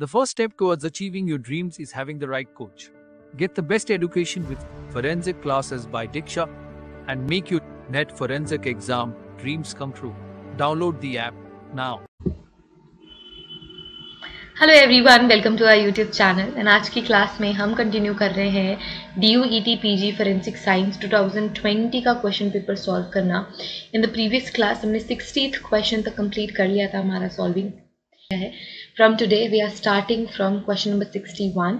The first step towards achieving your dreams is having the right coach. Get the best education with forensic classes by Diksha and make your NET forensic exam dreams come true. Download the app now. Hello everyone, welcome to our YouTube channel. And आज की class में हम continue कर रहे हैं DUET PG forensic science 2020 का question paper solve करना। In the previous class हमने 60th क्वेश्चन तक कंप्लीट कर लिया था, हमारा सॉल्विंग है। From today we are starting from question number 61।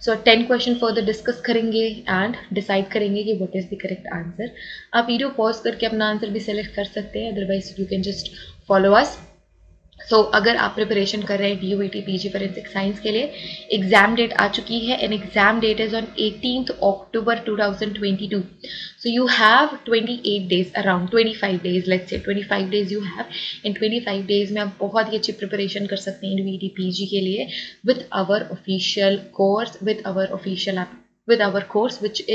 So 10 question further discuss करेंगे एंड डिसाइड करेंगे कि what is the correct answer. आप वीडियो पॉज करके अपना आंसर भी सेलेक्ट कर सकते हैं, otherwise you can just follow us. So अगर आप प्रिपरेशन कर रहे हैं DUET PG फोरेंसिक साइंस के लिए, एग्जाम डेट आ चुकी है and exam date is on 18th October 2022. So you have 28 days, around 25 days, let's say 25 days you have. In 25 days में आप बहुत ही अच्छी प्रिपरेशन कर सकते हैं DUET PG के लिए with our official course, with our course which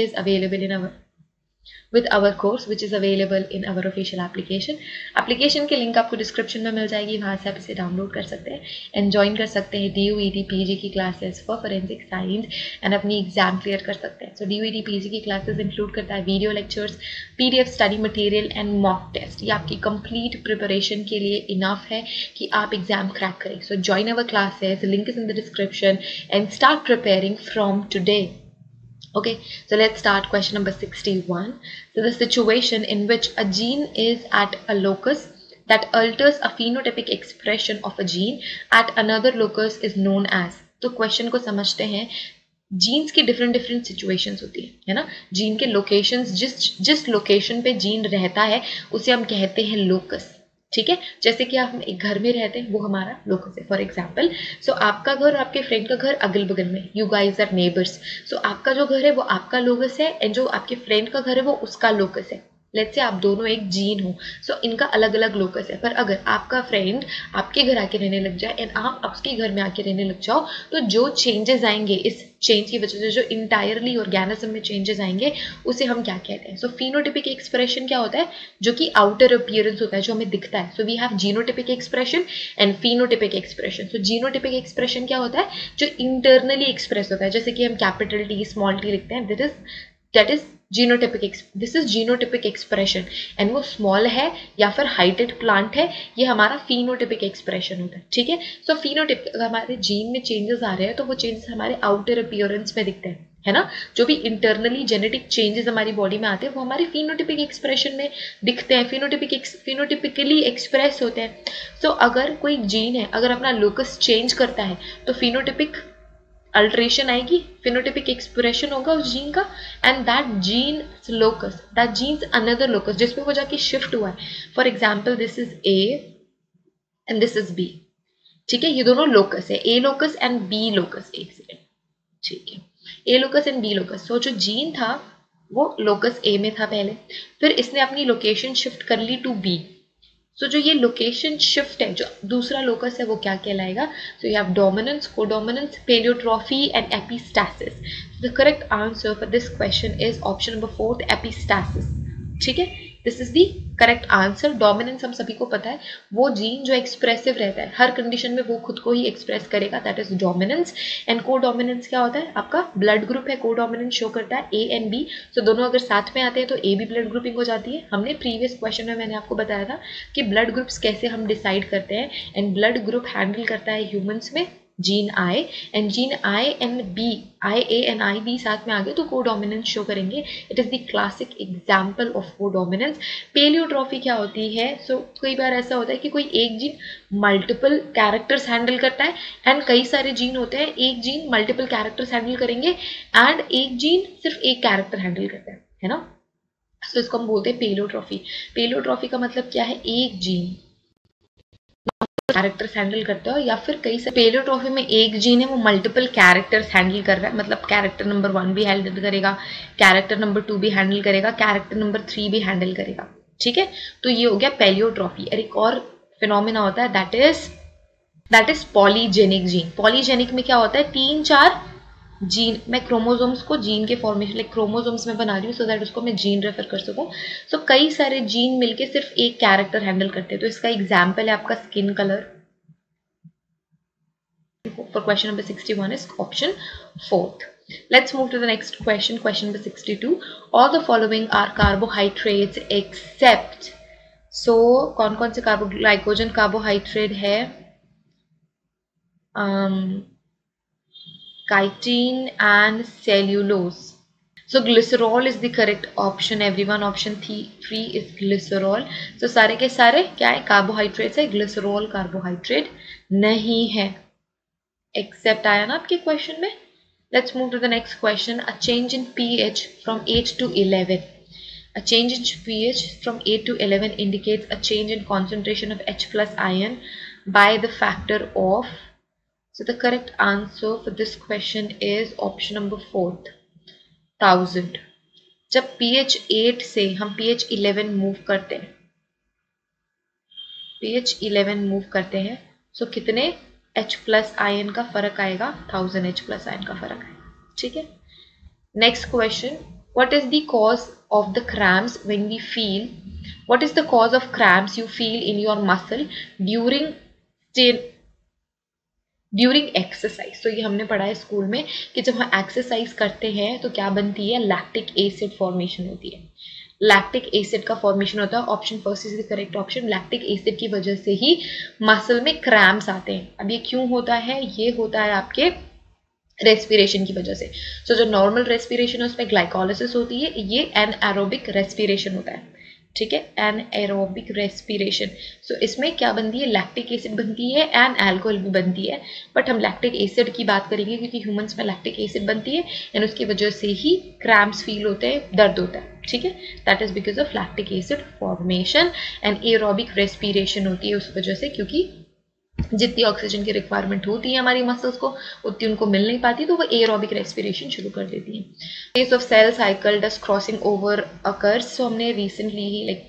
is available in our official application. Application के लिंक आपको डिस्क्रिप्शन में मिल जाएगी, वहाँ से आप इसे डाउनलोड कर सकते हैं एंड ज्वाइन कर सकते हैं DUET PG की classes for forensic science and अपनी एग्जाम क्लियर कर सकते हैं। सो DUET PG की क्लासेस इंक्लूड करता है video lectures, PDF study material and mock test. ये आपकी कंप्लीट प्रिपरेशन के लिए इनफ है कि आप एग्जाम क्रैक करें। सो join our classes, link is in the description and start preparing from today. Okay, so let's start question number 61. So the situation in which a gene is at a locus that alters a phenotypic expression of a gene at another locus is known as. तो question को समझते हैं। Jeans की different situations होती है ना। Gene के locations, जिस लोकेशन पे जीन रहता है उसे हम कहते हैं लोकस। ठीक है, जैसे कि आप एक घर में रहते हैं, वो हमारा लोकस है। फॉर एग्जाम्पल, सो आपका घर और आपके फ्रेंड का घर अगल बगल में, यू गाइज आर नेबर्स। सो आपका जो घर है वो आपका लोकस है एंड जो आपके फ्रेंड का घर है वो उसका लोकस है। लेट्स से आप दोनों एक जीन हो, सो इनका अलग अलग लोकस है। पर अगर आपका फ्रेंड आपके घर आके रहने लग जाए एंड आप उसके घर में आके रहने लग जाओ, तो जो चेंजेस आएंगे, इस चेंज की वजह से जो इंटायरली ऑर्गेनिज्म में चेंजेस आएंगे, उसे हम क्या कहते हैं? सो फिनोटिपिक एक्सप्रेशन क्या होता है? जो कि आउटर अपीयरेंस होता है, जो हमें दिखता है। So we have genotypic expression and phenotypic expression. So genotypic expression क्या होता है? जो इंटरनली एक्सप्रेस होता है, जैसे कि हम कैपिटल T स्मॉल t लिखते हैं, that is this is genotypic expression and वो small है या फिर हाइटेड प्लांट है, ये हमारा phenotypic expression होता है। ठीक है, सो phenotypic, अगर हमारे जीन में चेंजेस आ रहे हैं तो वो चेंजेस हमारे आउटर अपीयरेंस में दिखते हैं, है ना। जो भी इंटरनली जेनेटिक चेंजेस हमारी बॉडी में आते हैं वो हमारे phenotypic एक्सप्रेशन में दिखते हैं, phenotypically एक्सप्रेस होते हैं। सो अगर कोई जीन है, अगर अपना लोकस चेंज करता है तो phenotypic अल्ट्रेशन आएगी, फिनोटिपिक एक्सप्रेशन होगा उस जीन का, and that gene locus, that genes another locus जिसपे वो जाके शिफ्ट हुआ है। For example, this is A and this is B। ठीक है, ये दोनों लोकस है, A locus and B locus. एक सेकेंड, ठीक है, A locus and B locus. So जो जीन था वो लोकस A में था पहले, फिर इसने अपनी लोकेशन शिफ्ट कर ली टू B। सो जो ये लोकेशन शिफ्ट है, जो दूसरा लोकस है, वो क्या कहलाएगा? So you have dominance, codominance, pleiotropy and epistasis. The correct answer for this question is option number 4, epistasis. ठीक है, this is the correct answer. Dominance हम सभी को पता है, वो जीन जो एक्सप्रेसिव रहता है, हर कंडीशन में वो खुद को ही एक्सप्रेस करेगा, that is dominance. And codominance क्या होता है? आपका ब्लड ग्रुप है, कोडोमिनेंस शो करता है A एंड B। सो दोनों अगर साथ में आते हैं तो AB ब्लड ग्रुपिंग हो जाती है। हमने प्रीवियस क्वेश्चन में मैंने आपको बताया था कि ब्लड ग्रुप्स कैसे हम डिसाइड करते हैं, एंड ब्लड ग्रुप हैंडल करता है ह्यूमंस में gene I, and gene I and B, IA and IB साथ में आ गए तो कोडोमिनेंस शो करेंगे। It is the classic example of codominance. Pleiotropy क्या होती है? सो कई बार ऐसा होता है कि कोई एक जीन मल्टीपल कैरेक्टर्स हैंडल करता है एंड कई सारे जीन होते हैं, एक जीन मल्टीपल कैरेक्टर्स हैंडल करेंगे एंड एक जीन सिर्फ एक कैरेक्टर हैंडल करता है ना। सो इसको हम बोलते हैं पेलियोट्रॉफी। पेलियोट्रॉफी का मतलब क्या है? एक जीन कैरेक्टर्स हैंडल करते हो, या फिर कई सारे पेलियोट्रॉफी में एक जीन है वो मल्टीपल कैरेक्टर्स हैंडल कर रहा है, मतलब कैरेक्टर नंबर 1 भी हैंडल करेगा, कैरेक्टर नंबर 2 भी हैंडल करेगा, कैरेक्टर नंबर 3 भी हैंडल करेगा। ठीक है, तो ये हो गया पेलियोट्रॉफी। और एक और फिनोमेना होता है, that is polygenic gene. Polygenic में क्या होता है? 3-4 जीन, मैं क्रोमोसोम्स को जीन के फॉर्मेशन, लाइक क्रोमोसोम्स में बना रही हूँ सो दैट उसको मैं जीन रेफर कर सकूँ। सो कई सारे जीन मिलके सिर्फ एक कैरेक्टर हैंडल करते हैं। तो इसका एग्जाम्पल है आपका skin colour, for question number 61 is option 4th. Let's move to the next question, question number 62. All the following are carbohydrates except. So कौन कौन से ग्लाइकोजन कार्बोहाइड्रेट है? Chitin and cellulose. So glycerol is the correct option everyone. Option 3 is glycerol. So सारे के सारे क्या है? Carbohydrates है. ग्लिसरॉल कार्बोहाइड्रेट नहीं है. एक्सेप्ट आया ना आपके क्वेश्चन में. Let's move to the next question. A change in pH from 8 to 11. A change in pH from 8 to 11 indicates a change in concentration of H plus ion by the factor of. So the correct answer for this question is option number 4th, 1000. जब pH 8 से हम pH 11 move करते हैं, pH 11 move करते हैं, so कितने H plus ion का फर्क आएगा? 1000 H प्लस आयन का फर्क आएगा. ठीक है. Next question. What is the cause of the cramps when we feel? What is the cause of cramps you feel in your muscle during exercise? तो ये हमने पढ़ा है स्कूल में कि जब हम एक्सरसाइज करते हैं तो क्या बनती है? लैक्टिक एसिड फॉर्मेशन होती है. लैक्टिक एसिड का फॉर्मेशन होता है. Option first is the correct option. Lactic acid की वजह से ही मसल में क्रैम्प्स आते हैं. अब ये क्यों होता है? ये होता है आपके रेस्पिरेशन की वजह से. सो जो नॉर्मल रेस्पिरेशन है उसमें ग्लाइकोलिसिस होती है, ये एनएरोबिक रेस्पिरेशन होता है. ठीक है, एनएरोबिक रेस्पिरेशन. सो इसमें क्या बनती है? लैक्टिक एसिड बनती है एंड अल्कोहल भी बनती है. बट हम लैक्टिक एसिड की बात करेंगे क्योंकि ह्यूमंस में लैक्टिक एसिड बनती है एंड उसकी वजह से ही क्रैम्प्स फील होते हैं, दर्द होता है. ठीक है, that is because of lactic acid formation. And aerobic respiration होती है उस वजह से, क्योंकि जितनी ऑक्सीजन की रिक्वायरमेंट होती है हमारी मसल्स को उतनी उनको मिल नहीं पाती, तो वो एरोबिक रेस्पिरेशन शुरू कर देती है. Phase of cell cycle does crossing over occurs. So हमने रिसेंटली ही लाइक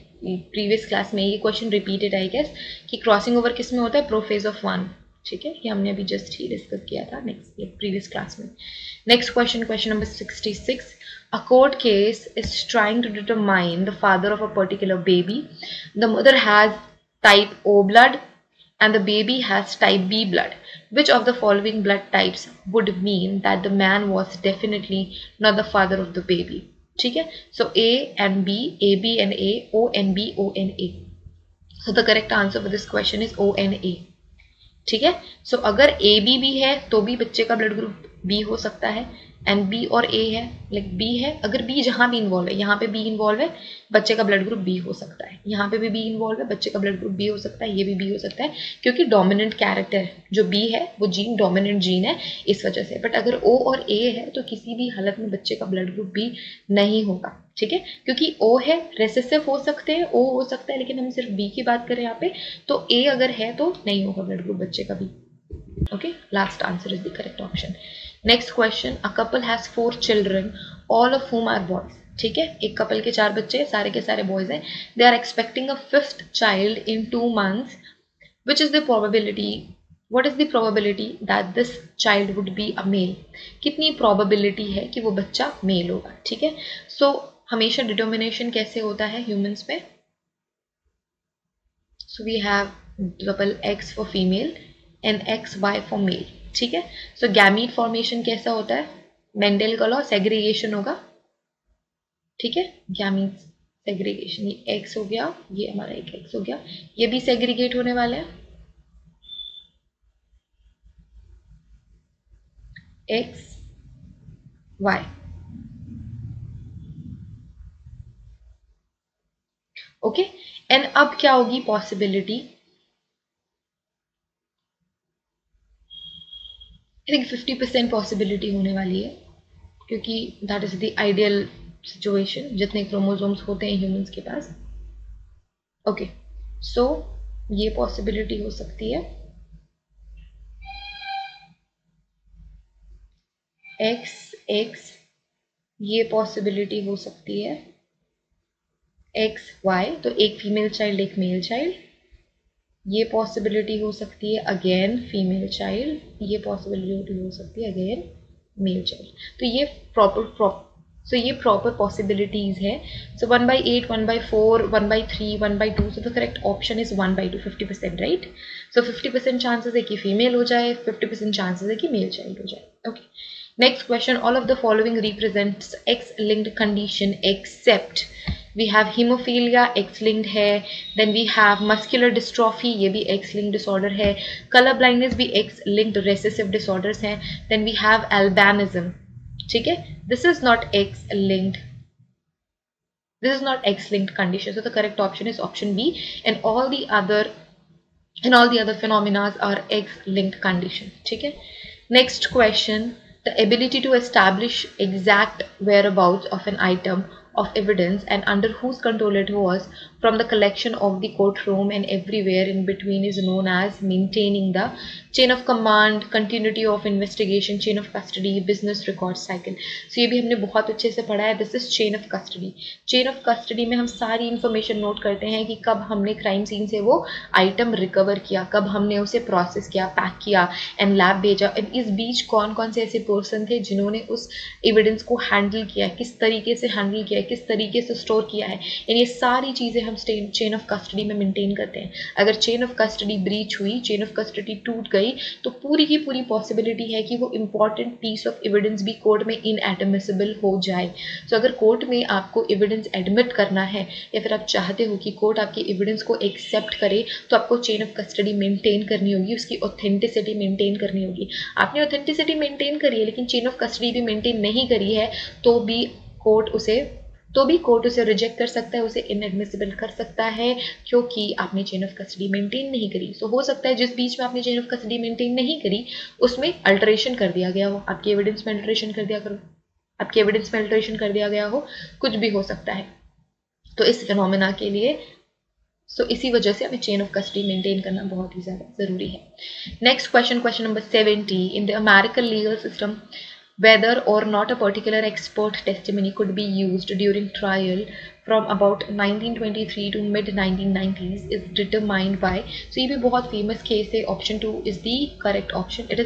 प्रीवियस क्लास में ये क्वेश्चन रिपीटेड आई गेस कि क्रॉसिंग ओवर किस में होता है? Prophase of 1. ठीक है, ये हमने अभी जस्ट ही डिस्कस किया था नेक्स्ट प्रीवियस क्लास में. Next question, question number 66. A court case is trying to determine the father of a particular baby. The mother has type O blood and the baby has type B blood. Which of the following blood types would mean that the man was definitely not the father of the baby? ठीक है, so A and B, AB and A, O and B, O and A. So the correct answer for this question is O and A. ठीक है, so अगर AB भी है तो भी बच्चे का ब्लड ग्रुप B हो सकता है, एंड बी और ए है, लाइक बी है, अगर बी जहां भी इन्वॉल्व है, यहाँ पे बी इन्वॉल्व है, बच्चे का ब्लड ग्रुप बी हो सकता है. यहाँ पे भी बी इन्वॉल्व है, बच्चे का ब्लड ग्रुप बी हो सकता है. ये भी बी हो सकता है क्योंकि डोमिनेंट कैरेक्टर जो बी है वो जीन डोमिनेंट जीन है इस वजह से. बट अगर ओ और ए है तो किसी भी हालत में बच्चे का ब्लड ग्रुप बी नहीं होगा. ठीक है, क्योंकि ओ है, रेसेसिव हो सकते हैं, ओ हो सकता है, लेकिन हम सिर्फ बी की बात करें यहाँ पे, तो ए अगर है तो नहीं होगा ब्लड ग्रुप बच्चे का B. Okay, last answer is the correct option. Next question. A couple has 4 children all of whom are boys. ठीक है, एक कपल के 4 बच्चे, सारे के सारे बॉयज हैं. They are expecting a 5th child in 2 months. Which is the probability, what is the probability that this child would be a male? कितनी प्रोबेबिलिटी है कि वो बच्चा मेल होगा? ठीक है, सो हमेशा डिटर्मिनेशन कैसे होता है ह्यूमंस में? So we have double X for female and X Y for male. ठीक है, सो गैमीट फॉर्मेशन कैसा होता है? मेंडल का लॉ, सेग्रीगेशन होगा. ठीक है, गैमीट सेग्रीगेशन. ये एक्स हो गया, ये हमारा एक एक्स हो गया, ये भी सेग्रीगेट होने वाला है. X Y. ओके, एंड अब क्या होगी पॉसिबिलिटी? आई थिंक 50% पॉसिबिलिटी होने वाली है, क्योंकि that is the ideal situation जितने क्रोमोसोम्स होते हैं ह्यूमंस के पास. ओके, सो ये पॉसिबिलिटी हो सकती है. एक्स एक्स, ये पॉसिबिलिटी हो सकती है. एक्स वाई, तो एक फीमेल चाइल्ड एक मेल चाइल्ड, ये पॉसिबिलिटी हो सकती है अगेन फीमेल चाइल्ड, ये पॉसिबिलिटी हो सकती है अगेन मेल चाइल्ड. तो ये प्रॉपर सो ये प्रॉपर पॉसिबिलिटीज है. सो 1/8, 1/4, 1/3, 1/2. So the correct option is 1/2, 50%, right. So 50% chances है कि फीमेल हो जाए, 50% चांसेस है कि मेल चाइल्ड हो जाए. Okay. Next question. All of the following represents X linked condition except. We have hemophilia, X linked है. Then we have muscular dystrophy, ये भी एक्स लिंक्ड डिसऑर्डर है. कलर ब्लाइंडनेस भी एक्स लिंक्ड रेसेसिव डिसऑर्डर्स हैं. Then we have albinism. ठीक है, this is not X linked. This is not X-linked condition. So the correct option is option B, and all the other phenomena are X-linked condition. ठीक है. Next question. The ability to establish exact whereabouts of an item of evidence and under whose control it was from the collection of the courtroom and everywhere in between is known as maintaining the chain of command, continuity of investigation, chain of custody, business record cycle. So ये भी हमने बहुत अच्छे से पढ़ा है. This is chain of custody. Chain of custody में हम सारी information नोट करते हैं कि कब हमने क्राइम सीन से वो आइटम रिकवर किया, कब हमने उसे प्रोसेस किया, पैक किया एंड लैब भेजा. एंड इस बीच कौन कौन से ऐसे पर्सन थे जिन्होंने उस एविडेंस को हैंडल किया, किस तरीके से हैंडल किया, किस तरीके से स्टोर किया है. एंड ये सारी चीज़ें हम चेन ऑफ कस्टडी में मेंटेन करते हैं. अगर चेन ऑफ कस्टडी ब्रीच हुई, चेन ऑफ कस्टडी टूट गई, तो पूरी की पूरी पॉसिबिलिटी है कि वो इंपॉर्टेंट पीस ऑफ एविडेंस भी कोर्ट में इनएडमिसिबल हो जाए. सो अगर कोर्ट में आपको एविडेंस एडमिट करना है या फिर आप चाहते हो कि कोर्ट आपके एविडेंस को एक्सेप्ट करे, तो आपको चेन ऑफ कस्टडी मेंटेन करनी होगी, उसकी ऑथेंटिसिटी मेंटेन करनी होगी. आपने ऑथेंटिसिटी मेंटेन करी है लेकिन चेन ऑफ कस्टडी भी मेंटेन नहीं करी है, तो भी कोर्ट उसे रिजेक्ट कर सकता है, उसे इनएडमिसिबल कर सकता है, क्योंकि आपने चेन ऑफ कस्टडी मेंटेन नहीं करी. सो हो सकता है जिस बीच में आपने चेन ऑफ कस्टडी मेंटेन नहीं करी उसमें अल्टरेशन कर दिया गया हो, आपके एविडेंस में अल्टरेशन कर दिया गया हो, कुछ भी हो सकता है. तो इस फिनोमेना के लिए इसी वजह से हमें चेन ऑफ कस्टडी मेंटेन करना बहुत ही ज़्यादा ज़रूरी है. Next question number 70. In the American legal system, whether or not a particular expert testimony could be used during trial from about 1923 to mid 1990s is determined by. So ये भी बहुत famous case है. Option 2 is the correct option. It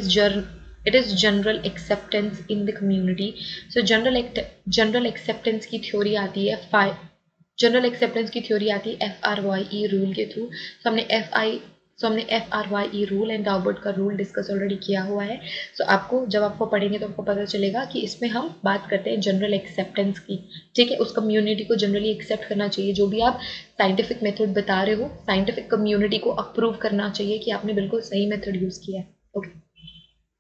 is general acceptance in the community. So general acceptance की theory आती है FRYE rule के through. तो हमने FRYE रूल एंड डाउबर्ट का रूल डिस्कस ऑलरेडी किया हुआ है. सो जब आपको पढ़ेंगे तो आपको पता चलेगा कि इसमें हम बात करते हैं जनरल एक्सेप्टेंस की. ठीक है, उस कम्युनिटी को जनरली एक्सेप्ट करना चाहिए. जो भी आप साइंटिफिक मेथड बता रहे हो, साइंटिफिक कम्युनिटी को अप्रूव करना चाहिए कि आपने बिल्कुल सही मेथड यूज किया है. Okay,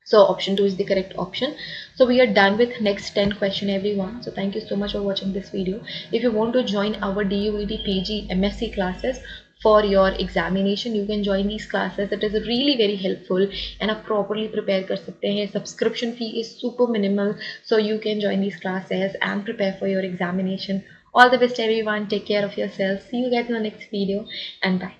so option 2 is the correct option. So we are done with next 10 question everyone. So thank you so much for watching this video. If you want to join our DUED PG MSc classes for your examination, you can join these classes. It is really very helpful and आप properly prepare कर सकते हैं. Subscription fee is super minimal, so you can join these classes and prepare for your examination. All the best everyone. Take care of yourself. See you guys in the next video and bye.